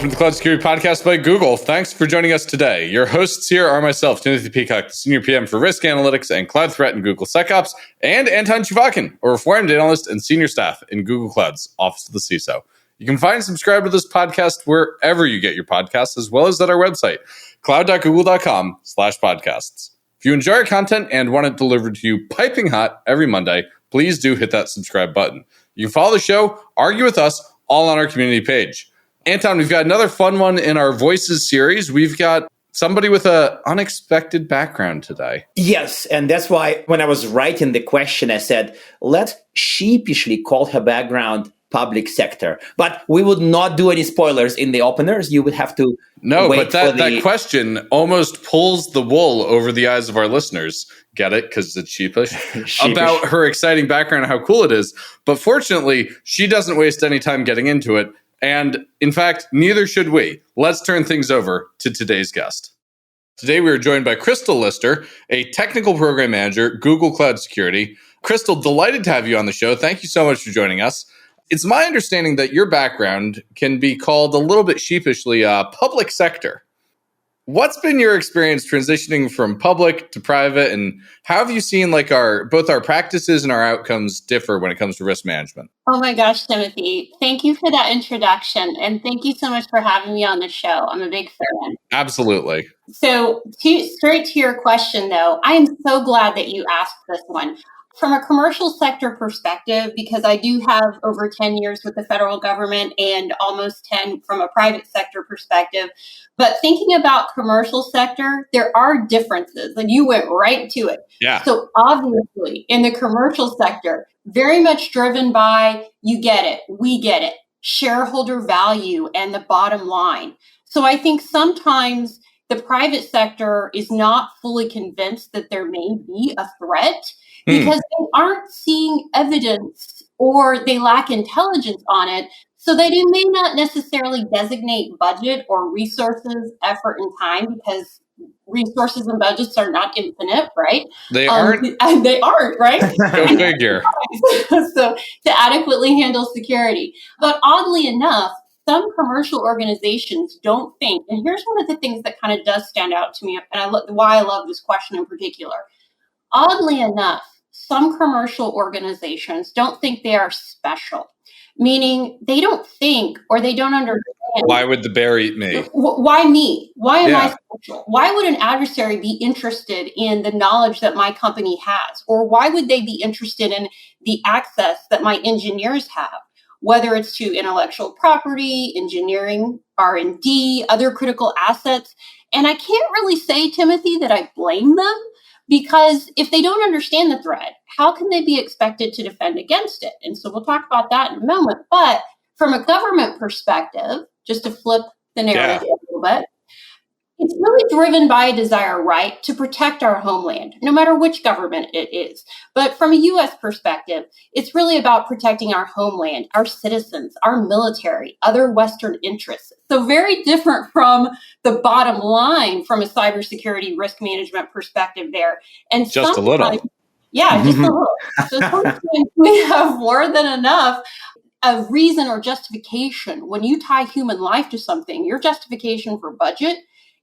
welcome to the Cloud Security Podcast by Google. Thanks for joining us today. Your hosts here are myself, Timothy Peacock, the Senior PM for Risk Analytics and Cloud Threat in Google SecOps, and Anton Chuvakin, a reformed analyst and senior staff in Google Cloud's Office of the CISO. You can find and subscribe to this podcast wherever you get your podcasts, as well as at our website, cloud.google.com/podcasts. If you enjoy our content and want it delivered to you piping hot every Monday, please do hit that subscribe button. You can follow the show, argue with us, all on our community page. Anton, we've got another fun one in our Voices series. We've got somebody with an unexpected background today. Yes, and that's why when I was writing the question, I said, let's sheepishly call her background public sector. But we would not do any spoilers in the openers. You would have to wait but that question almost pulls the wool over the eyes of our listeners. Get it? Because it's sheepish. About her exciting background and how cool it is. But fortunately, she doesn't waste any time getting into it. And in fact, neither should we. Let's turn things over to today's guest. Today, we are joined by Crystal Lister, a technical program manager, Google Cloud Security. Crystal, delighted to have you on the show. Thank you so much for joining us. It's my understanding that your background can be called a little bit sheepishly public sector. What's been your experience transitioning from public to private, and how have you seen both our practices and our outcomes differ when it comes to risk management? Oh my gosh, Timothy. Thank you for that introduction, and thank you so much for having me on the show. I'm a big fan. Absolutely. So straight to your question, though, I am so glad that you asked this one. From a commercial sector perspective, because I do have over 10 years with the federal government and almost 10 from a private sector perspective, but thinking about commercial sector, there are differences, and you went right to it. Yeah. So obviously, in the commercial sector, very much driven by, you get it, we get it, shareholder value and the bottom line. So I think sometimes the private sector is not fully convinced that there may be a threat because they aren't seeing evidence or they lack intelligence on it. So they may not necessarily designate budget or resources, effort, and time, because resources and budgets are not infinite, right? They aren't. They aren't, right? Go figure. So to adequately handle security. But oddly enough, some commercial organizations don't think, and here's one of the things that kind of does stand out to me, and why I love this question in particular. Oddly enough, some commercial organizations don't think they are special, meaning they don't think or they don't understand. Why would the bear eat me? Why me? Why am I special? Why would an adversary be interested in the knowledge that my company has? Or why would they be interested in the access that my engineers have? Whether it's to intellectual property, engineering, R&D, other critical assets. And I can't really say, Timothy, that I blame them, because if they don't understand the threat, how can they be expected to defend against it? And so we'll talk about that in a moment. But from a government perspective, just to flip the narrative a little bit, it's really driven by a desire, right, to protect our homeland, no matter which government it is. But from a U.S. perspective, it's really about protecting our homeland, our citizens, our military, other Western interests. So very different from the bottom line from a cybersecurity risk management perspective there. And just a little. Yeah, just a little. So sometimes we have more than enough of reason or justification. When you tie human life to something, your justification for budget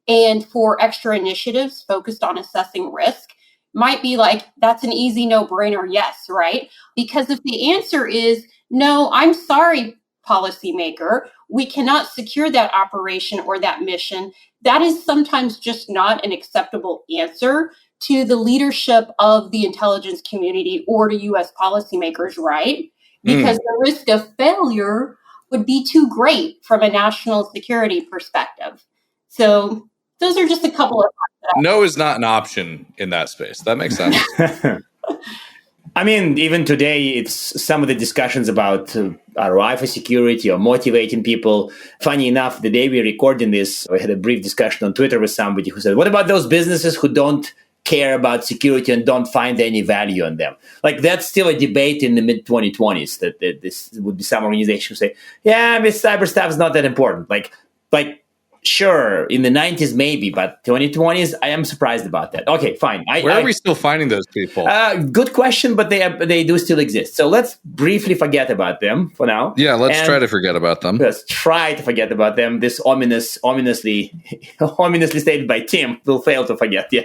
and for extra initiatives focused on assessing risk might be like, that's an easy no-brainer yes, right? Because if the answer is, no, I'm sorry, policymaker, we cannot secure that operation or that mission, that is sometimes just not an acceptable answer to the leadership of the intelligence community or to U.S. policymakers, right? Because the risk of failure would be too great from a national security perspective. So those are just a couple of thoughts. No is not an option in that space. That makes sense. I mean, even today, it's some of the discussions about ROI for security or motivating people. Funny enough, the day we're recording this, I had a brief discussion on Twitter with somebody who said, what about those businesses who don't care about security and don't find any value in them? Like, that's still a debate in the mid-2020s, that this would be some organization who say, yeah, this cyber stuff is not that important. Like Sure, in the 90s maybe, but 2020s, I am surprised about that. Okay, fine. Where are we still finding those people? Good question, but they do still exist. So let's briefly forget about them for now. Yeah, let's try to forget about them. Let's try to forget about them. This ominously stated by Tim will fail to forget. Yeah,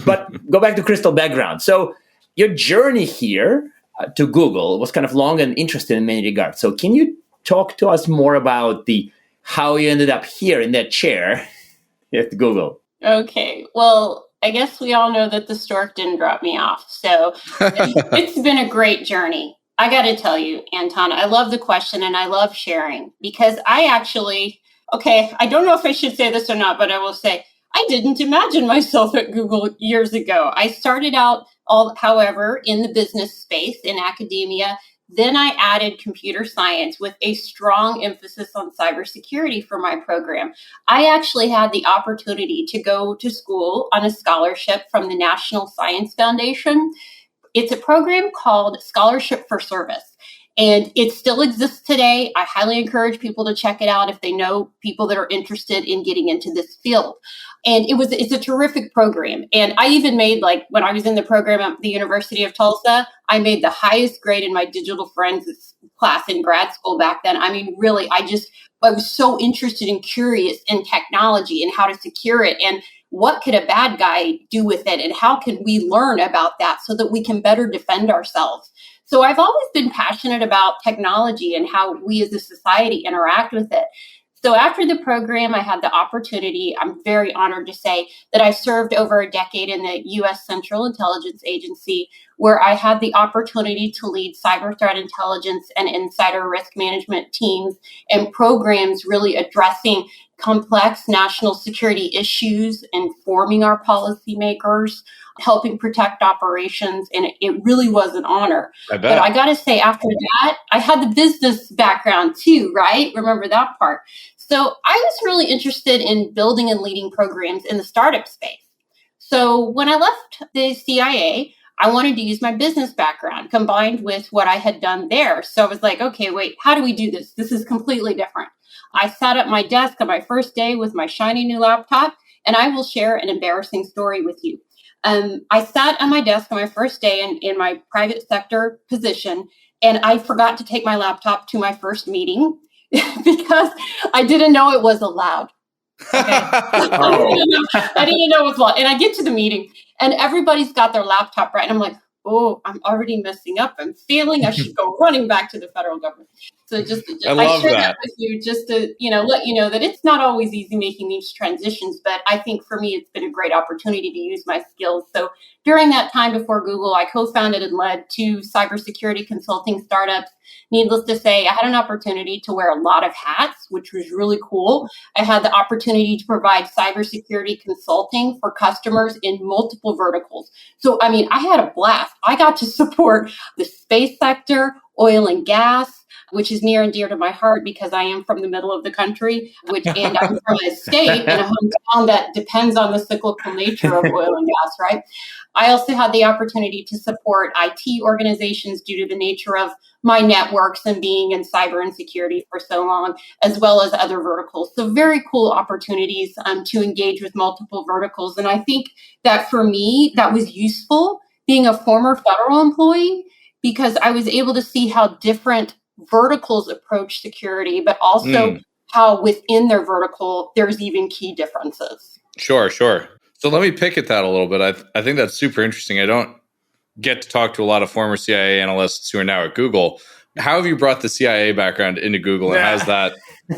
but go back to Crystal background. So your journey here to Google was kind of long and interesting in many regards. So can you talk to us more about how you ended up here in that chair at Google? Okay, well, I guess we all know that the stork didn't drop me off. So it's been a great journey. I got to tell you, Anton, I love the question and I love sharing because I don't know if I should say this or not, but I will say I didn't imagine myself at Google years ago. I started out, however, in the business space, in academia. Then I added computer science with a strong emphasis on cybersecurity for my program. I actually had the opportunity to go to school on a scholarship from the National Science Foundation. It's a program called Scholarship for Service, and it still exists today. I highly encourage people to check it out if they know people that are interested in getting into this field. And it's a terrific program. And I even made, when I was in the program at the University of Tulsa, I made the highest grade in my digital forensics class in grad school back then. I mean, really, I was so interested and curious in technology and how to secure it and what could a bad guy do with it and how can we learn about that so that we can better defend ourselves. So I've always been passionate about technology and how we as a society interact with it. So after the program, I had the opportunity, I'm very honored to say, that I served over a decade in the U.S. Central Intelligence Agency, where I had the opportunity to lead cyber threat intelligence and insider risk management teams and programs really addressing complex national security issues, informing our policymakers, helping protect operations. And it really was an honor. I bet. But I got to say, after that, I had the business background too, right? Remember that part. So I was really interested in building and leading programs in the startup space. So when I left the CIA, I wanted to use my business background combined with what I had done there. So I was like, okay, wait, how do we do this? This is completely different. I sat at my desk on my first day with my shiny new laptop, and I will share an embarrassing story with you. I sat on my desk on my first day in my private sector position, and I forgot to take my laptop to my first meeting because I didn't know it was allowed. Okay. I didn't know it was allowed. And I get to the meeting, and everybody's got their laptop right. And I'm like, oh, I'm already messing up. I'm failing. I should go running back to the federal government. So I share that with you just to, let you know that it's not always easy making these transitions, but I think for me, it's been a great opportunity to use my skills. So during that time before Google, I co-founded and led 2 cybersecurity consulting startups. Needless to say, I had an opportunity to wear a lot of hats, which was really cool. I had the opportunity to provide cybersecurity consulting for customers in multiple verticals. So, I mean, I had a blast. I got to support the space sector, oil and gas, which is near and dear to my heart because I am from the middle of the country, and I'm from a state and a hometown that depends on the cyclical nature of oil and gas, right? I also had the opportunity to support IT organizations due to the nature of my networks and being in cyber and security for so long, as well as other verticals. So very cool opportunities to engage with multiple verticals. And I think that for me, that was useful being a former federal employee because I was able to see how different verticals approach security, but also how within their vertical, there's even key differences. Sure. So let me pick at that a little bit. I think that's super interesting. I don't get to talk to a lot of former CIA analysts who are now at Google. How have you brought the CIA background into Google, and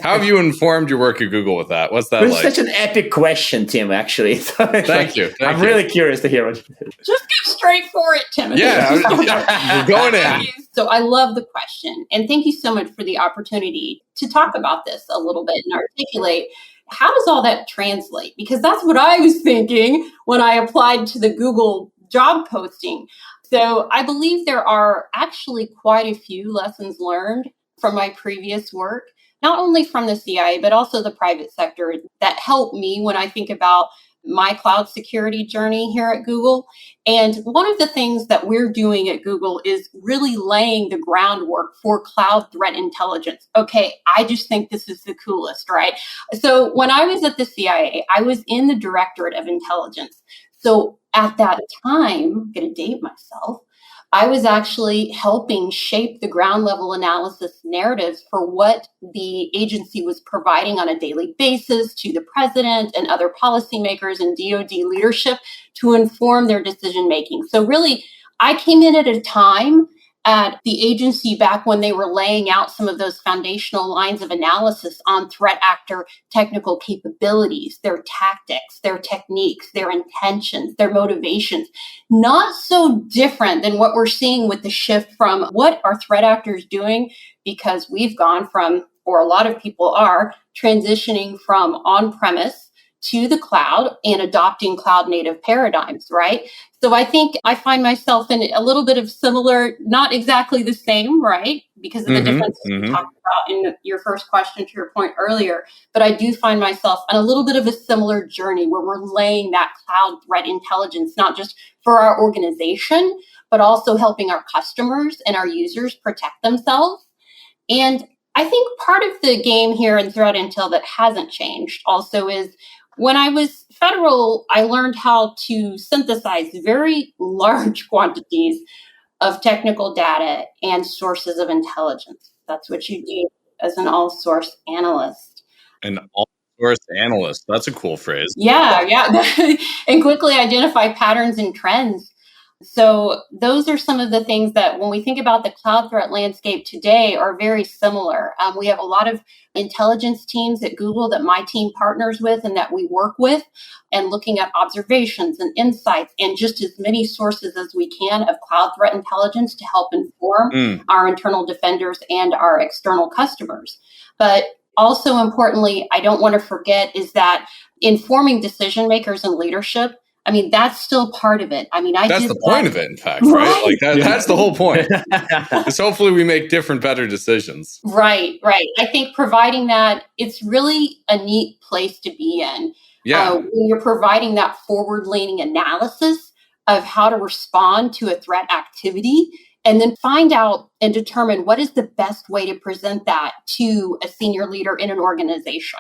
how have you informed your work at Google with that? What's that like? It's such an epic question, Tim, actually. Thank you. I'm really curious to hear what you did. Just go straight for it, Timothy. Yeah, we're going in. So I love the question. And thank you so much for the opportunity to talk about this a little bit and articulate how does all that translate? Because that's what I was thinking when I applied to the Google job posting. So I believe there are actually quite a few lessons learned from my previous work, not only from the CIA, but also the private sector that help me when I think about my cloud security journey here at Google. And one of the things that we're doing at Google is really laying the groundwork for cloud threat intelligence. Okay, I just think this is the coolest, right? So when I was at the CIA, I was in the Directorate of Intelligence. So at that time, I'm going to date myself, I was actually helping shape the ground level analysis narratives for what the agency was providing on a daily basis to the president and other policymakers and DoD leadership to inform their decision making. So really, I came in at a time at the agency back when they were laying out some of those foundational lines of analysis on threat actor technical capabilities, their tactics, their techniques, their intentions, their motivations. Not so different than what we're seeing with the shift from what are threat actors doing, because we've gone from, or a lot of people are, transitioning from on-premise to the cloud and adopting cloud native paradigms, right? So I think I find myself in a little bit of similar, not exactly the same, right? Because of the differences we talked about in your first question to your point earlier. But I do find myself on a little bit of a similar journey where we're laying that cloud threat intelligence, not just for our organization, but also helping our customers and our users protect themselves. And I think part of the game here in threat intel that hasn't changed also is when I was federal, I learned how to synthesize very large quantities of technical data and sources of intelligence. That's what you do as an all-source analyst. An all-source analyst. That's a cool phrase. Yeah. And quickly identify patterns and trends. So those are some of the things that when we think about the cloud threat landscape today are very similar. We have a lot of intelligence teams at Google that my team partners with and that we work with, and looking at observations and insights and just as many sources as we can of cloud threat intelligence to help inform our internal defenders and our external customers. But also importantly, I don't want to forget is that informing decision makers and leadership, I mean, that's still part of it. I mean, that's the point of it, in fact, right? Like that's the whole point. Is hopefully we make different, better decisions. Right. I think providing that, it's really a neat place to be in. Yeah. When you're providing that forward-leaning analysis of how to respond to a threat activity, and then find out and determine what is the best way to present that to a senior leader in an organization.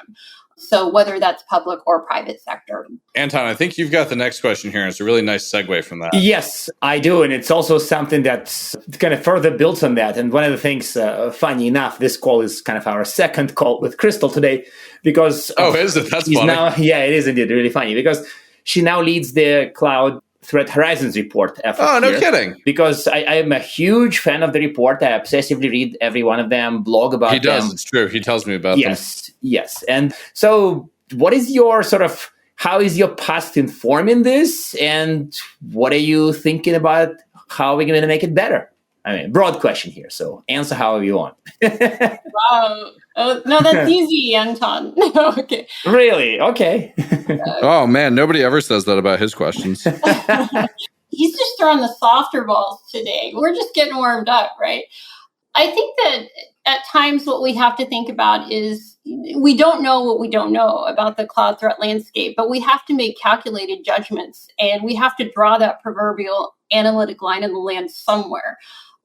So whether that's public or private sector. Anton, I think you've got the next question here. It's a really nice segue from that. Yes, I do. And it's also something that kind of further builds on that. And one of the things, funny enough, this call is kind of our second call with Crystal today because... Oh, is it? That's funny. Yeah, it is indeed really funny because she now leads the Cloud Threat Horizons report effort. Oh, no kidding. Because I am a huge fan of the report. I obsessively read every one of them, blog about them. He does, it's true. He tells me about them. Yes. And so what is your how is your past informing this? And what are you thinking about how we're going to make it better? I mean, broad question here. So answer however you want. Wow. Oh, no, that's easy, Anton. Okay. Really? Okay. Oh, man. Nobody ever says that about his questions. He's just throwing the softer balls today. We're just getting warmed up, right? I think that at times what we have to think about is we don't know what we don't know about the cloud threat landscape, but we have to make calculated judgments and we have to draw that proverbial analytic line in the land somewhere.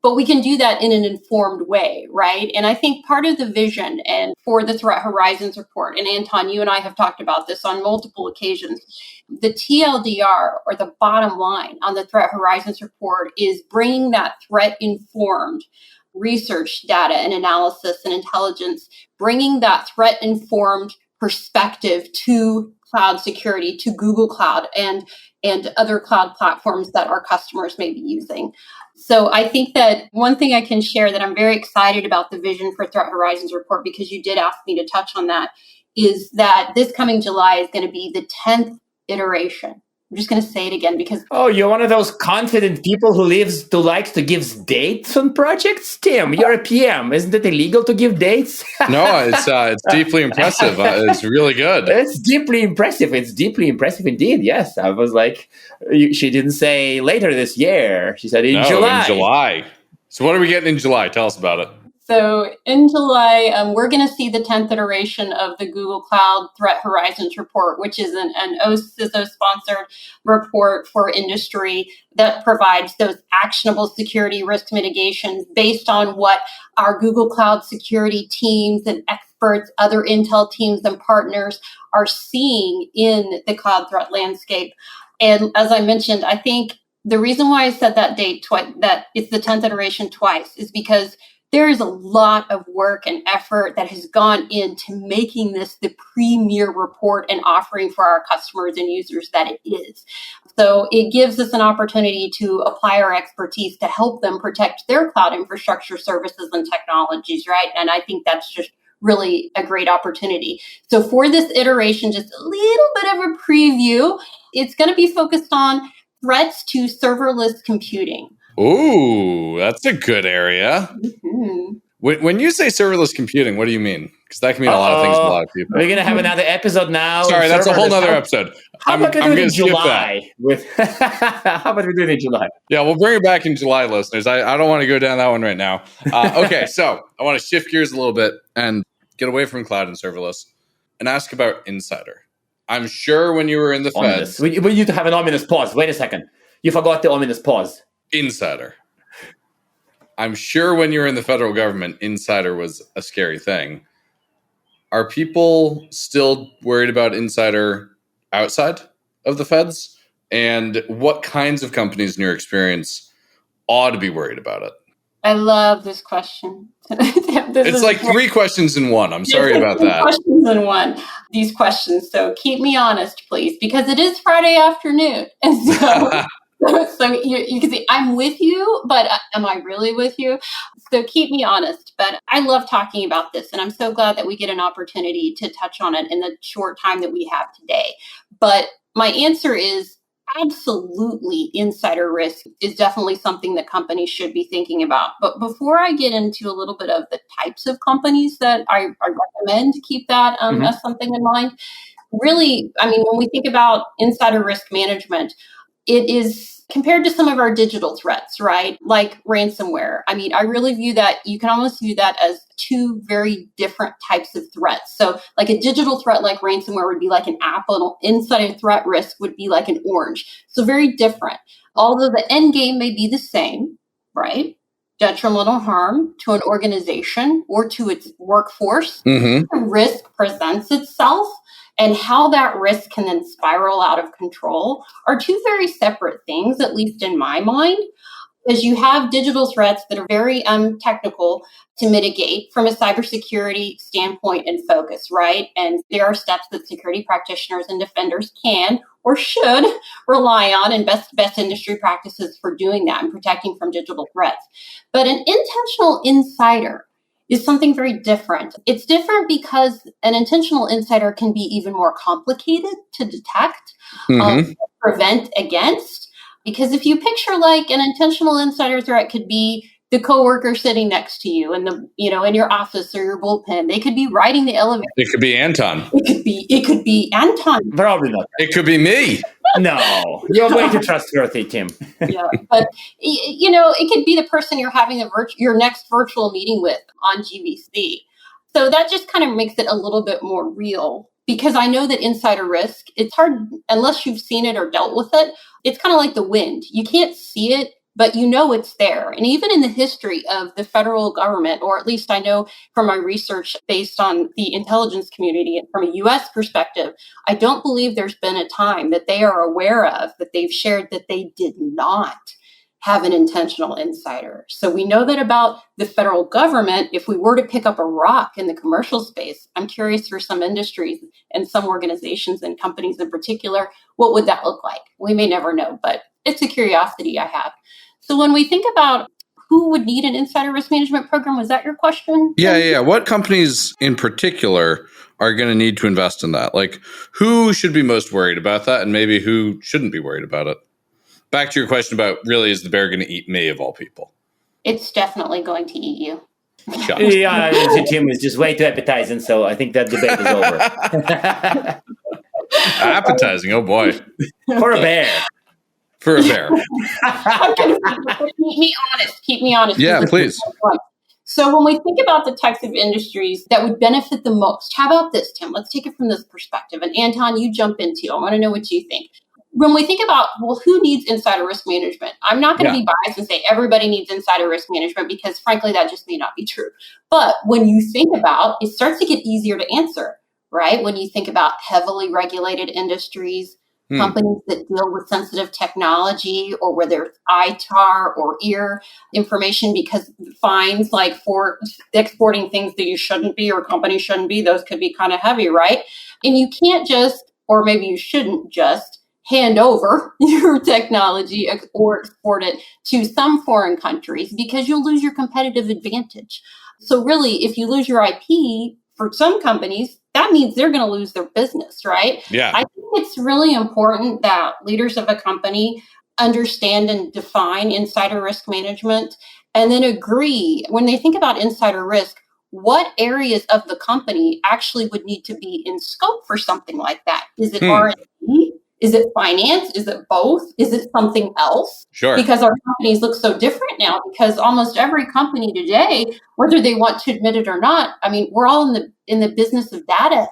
But we can do that in an informed way, right? And I think part of the vision and for the Threat Horizons report, and Anton, you and I have talked about this on multiple occasions, the TLDR, or the bottom line on the Threat Horizons report, is bringing that threat-informed research, data, and analysis and intelligence, bringing that threat-informed perspective to cloud security, to Google Cloud and other cloud platforms that our customers may be using. So I think that one thing I can share that I'm very excited about the vision for Threat Horizons report, because you did ask me to touch on that, is that this coming July is going to be the 10th iteration. I'm just going to say it again because... Oh, you're one of those confident people who likes to give dates on projects? Tim, you're a PM. Isn't it illegal to give dates? No, it's deeply impressive. It's really good. It's deeply impressive. It's deeply impressive indeed. Yes. I was like, she didn't say later this year. She said in July. In July. So what are we getting in July? Tell us about it. So in July, we're going to see the 10th iteration of the Google Cloud Threat Horizons report, which is an CISO-sponsored report for industry that provides those actionable security risk mitigations based on what our Google Cloud security teams and experts, other Intel teams and partners are seeing in the cloud threat landscape. And as I mentioned, I think the reason why I said that date twice, that it's the 10th iteration twice, is because there is a lot of work and effort that has gone into making this the premier report and offering for our customers and users that it is. So it gives us an opportunity to apply our expertise to help them protect their cloud infrastructure services and technologies, right? And I think that's just really a great opportunity. So for this iteration, just a little bit of a preview, it's going to be focused on threats to serverless computing. Ooh, that's a good area. Mm-hmm. When you say serverless computing, what do you mean? Because that can mean a lot of things to a lot of people. We're going to have another episode now. Sorry, that's a whole nother episode. How about we do it in July? How about we do it in July? Yeah, we'll bring it back in July, listeners. I don't want to go down that one right now. Okay, so I want to shift gears a little bit and get away from cloud and serverless and ask about Insider. I'm sure when you were in the Feds... We need to have an ominous pause. Wait a second. You forgot the ominous pause. Insider. I'm sure when you were in the federal government, Insider was a scary thing. Are people still worried about Insider outside of the Feds? And what kinds of companies, in your experience, ought to be worried about it? I love this question. It's like three questions in one. I'm sorry about that. Questions in one. These questions. So keep me honest, please, because it is Friday afternoon. And so... So you can see I'm with you, but am I really with you? So keep me honest. But I love talking about this, and I'm so glad that we get an opportunity to touch on it in the short time that we have today. But my answer is absolutely, insider risk is definitely something that companies should be thinking about. But before I get into a little bit of the types of companies that I recommend, keep that as something in mind. Really, I mean, when we think about insider risk management, it is compared to some of our digital threats, right? Like ransomware. I mean, I really view that, you can almost view that as two very different types of threats. So like a digital threat like ransomware would be like an apple, an insider threat risk would be like an orange. So very different. Although the end game may be the same, right? Detrimental harm to an organization or to its workforce. The risk presents itself, and how that risk can then spiral out of control are two very separate things, at least in my mind, because you have digital threats that are very technical to mitigate from a cybersecurity standpoint and focus, right? And there are steps that security practitioners and defenders can or should rely on, and best industry practices for doing that and protecting from digital threats. But an intentional insider is something very different. It's different because an intentional insider can be even more complicated to detect, prevent against. Because if you picture like an intentional insider threat could be the coworker sitting next to you in the, in your office or your bullpen. They could be riding the elevator. It could be Anton. It could be Anton. Probably not. It could be me. No, you're way too trustworthy, Tim. Yeah, but it could be the person you're having your next virtual meeting with on GVC. So that just kind of makes it a little bit more real, because I know that insider risk, it's hard unless you've seen it or dealt with it. It's kind of like the wind. You can't see it, but you know it's there. And even in the history of the federal government, or at least I know from my research based on the intelligence community and from a U.S. perspective, I don't believe there's been a time that they are aware of that they've shared that they did not have an intentional insider. So we know that about the federal government. If we were to pick up a rock in the commercial space, I'm curious for some industries and some organizations and companies in particular, what would that look like? We may never know, but it's a curiosity I have. So when we think about who would need an insider risk management program, was that your question? Yeah. What companies in particular are going to need to invest in that? Like, who should be most worried about that, and maybe who shouldn't be worried about it? Back to your question about, really, is the bear going to eat me of all people? It's definitely going to eat you. Yeah, Tim is just way too appetizing, so I think that debate is over. Appetizing, oh boy. For a bear. For a bear. Keep me honest. Yeah, please. So when we think about the types of industries that would benefit the most, how about this, Tim? Let's take it from this perspective. And Anton, you jump in too. I want to know what you think. When we think about, well, who needs insider risk management? I'm not going to be biased and say everybody needs insider risk management because frankly, that just may not be true. But when you think about, it starts to get easier to answer, right? When you think about heavily regulated industries, companies that deal with sensitive technology or where there's ITAR or ear information because fines like for exporting things that you shouldn't be or companies shouldn't be, those could be kind of heavy, right? And you can't just, or maybe you shouldn't just hand over your technology or export it to some foreign countries because you'll lose your competitive advantage. So really, if you lose your IP, for some companies, that means they're going to lose their business, right? Yeah. I think it's really important that leaders of a company understand and define insider risk management and then agree when they think about insider risk, what areas of the company actually would need to be in scope for something like that? Is it R&D? Is it finance? Is it both? Is it something else? Sure. Because our companies look so different now because almost every company today, whether they want to admit it or not, I mean, we're all in the business of data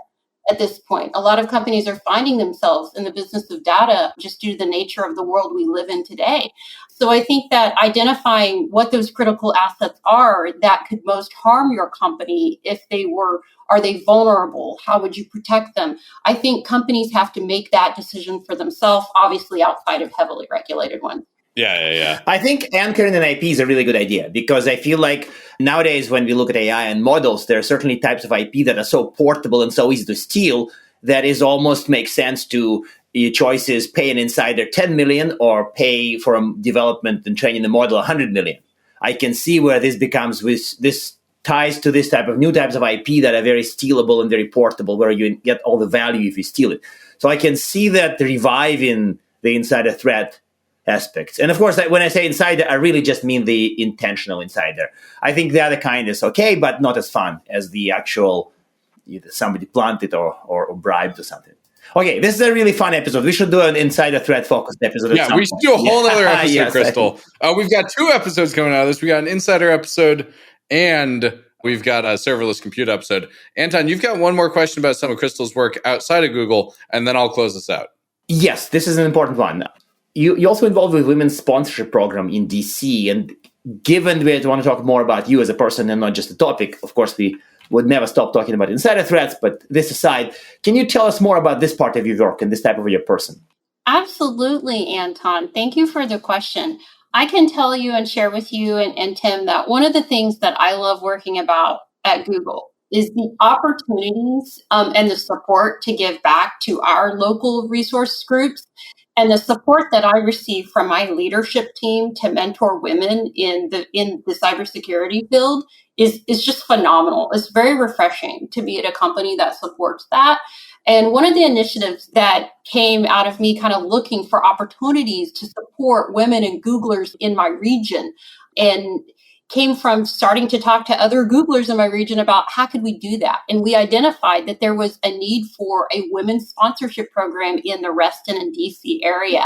at this point. A lot of companies are finding themselves in the business of data just due to the nature of the world we live in today. So I think that identifying what those critical assets are that could most harm your company if they were, are they vulnerable? How would you protect them? I think companies have to make that decision for themselves, obviously outside of heavily regulated ones. Yeah. I think anchoring an IP is a really good idea because I feel like nowadays when we look at AI and models, there are certainly types of IP that are so portable and so easy to steal that it almost makes sense to your choices pay an insider 10 million or pay for development and training the model 100 million. I can see where this becomes with this ties to this type of new types of IP that are very stealable and very portable, where you get all the value if you steal it. So I can see that reviving the insider threat aspects. And of course, when I say insider, I really just mean the intentional insider. I think the other kind is okay, but not as fun as the actual either somebody planted or bribed or something. Okay, this is a really fun episode. We should do an insider threat focused episode. Yeah, we should do a whole other episode, yes, Crystal. We've got 2 episodes coming out of this. We got an insider episode and we've got a serverless compute episode. Anton, you've got one more question about some of Crystal's work outside of Google, and then I'll close this out. Yes, this is an important one. You also involved with women's sponsorship program in DC, and given we want to talk more about you as a person and not just a topic, of course, we would never stop talking about insider threats, but this aside, can you tell us more about this part of your work and this type of your person? Absolutely, Anton. Thank you for the question. I can tell you and share with you and Tim that one of the things that I love working about at Google is the opportunities and the support to give back to our local resource groups and the support that I receive from my leadership team to mentor women in the cybersecurity field is just phenomenal. It's very refreshing to be at a company that supports that. And one of the initiatives that came out of me kind of looking for opportunities to support women and Googlers in my region and came from starting to talk to other Googlers in my region about how could we do that. And we identified that there was a need for a women's sponsorship program in the Reston and DC area.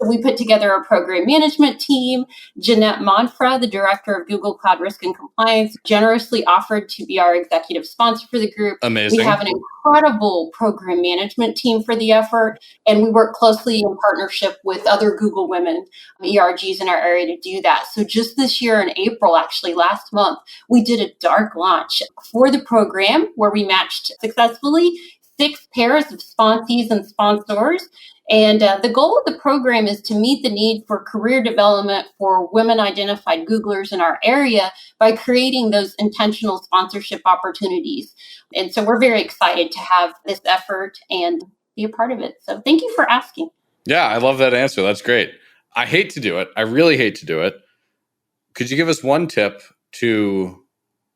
We put together a program management team. Jeanette Monfra, the director of Google Cloud Risk and Compliance, generously offered to be our executive sponsor for the group. Amazing. We have an incredible program management team for the effort, and we work closely in partnership with other Google women, ERGs in our area to do that. So just this year in April, actually last month, we did a dark launch for the program where we matched successfully 6 pairs of sponsees and sponsors. And the goal of the program is to meet the need for career development for women-identified Googlers in our area by creating those intentional sponsorship opportunities. And so we're very excited to have this effort and be a part of it. So thank you for asking. Yeah, I love that answer. That's great. I hate to do it. I really hate to do it. Could you give us one tip to...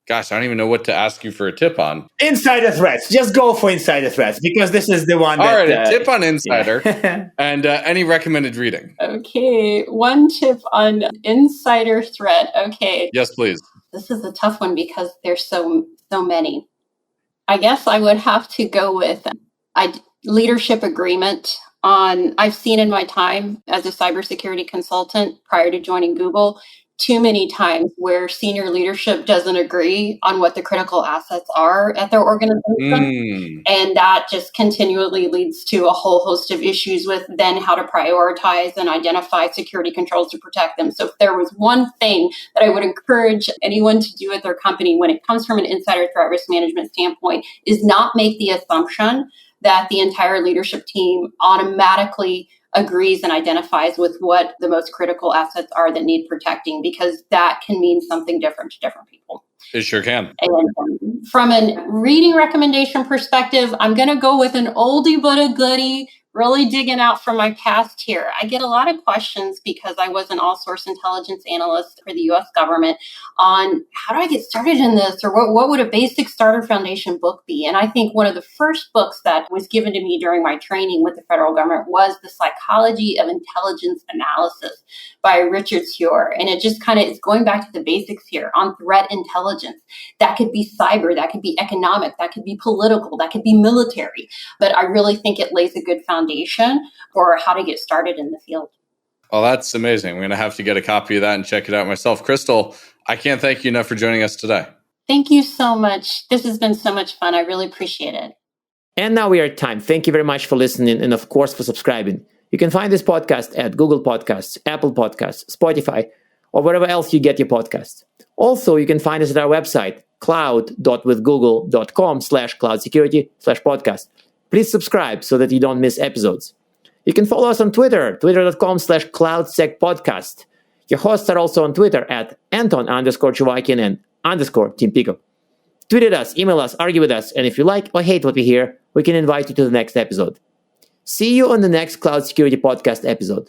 Gosh, I don't even know what to ask you for a tip on. Insider threats. Just go for insider threats because this is the one. All right, a tip on insider and any recommended reading. Okay, one tip on insider threat. Okay. Yes, please. This is a tough one because there's so many. I guess I would have to go with leadership agreement on. I've seen in my time as a cybersecurity consultant prior to joining Google, too many times where senior leadership doesn't agree on what the critical assets are at their organization. And that just continually leads to a whole host of issues with then how to prioritize and identify security controls to protect them. So if there was one thing that I would encourage anyone to do at their company when it comes from an insider threat risk management standpoint, is not make the assumption that the entire leadership team automatically agrees and identifies with what the most critical assets are that need protecting, because that can mean something different to different people. It sure can. And from a reading recommendation perspective, I'm going to go with an oldie but a goodie, really digging out from my past here. I get a lot of questions because I was an all-source intelligence analyst for the U.S. government on how do I get started in this, or what would a basic starter foundation book be? And I think one of the first books that was given to me during my training with the federal government was The Psychology of Intelligence Analysis by Richard Seur. And it just kind of is going back to the basics here on threat intelligence. That could be cyber, that could be economic, that could be political, that could be military. But I really think it lays a good foundation for how to get started in the field. Well, that's amazing. I'm going to have to get a copy of that and check it out myself. Crystal, I can't thank you enough for joining us today. Thank you so much. This has been so much fun. I really appreciate it. And now we are at time. Thank you very much for listening and, of course, for subscribing. You can find this podcast at Google Podcasts, Apple Podcasts, Spotify, or wherever else you get your podcasts. Also, you can find us at our website, cloud.withgoogle.com/cloudsecurity/podcast. Please subscribe so that you don't miss episodes. You can follow us on Twitter, twitter.com/cloudsecpodcast. Your hosts are also on Twitter at Anton_Chuvakian and _Team Pico. Tweet at us, email us, argue with us, and if you like or hate what we hear, we can invite you to the next episode. See you on the next Cloud Security Podcast episode.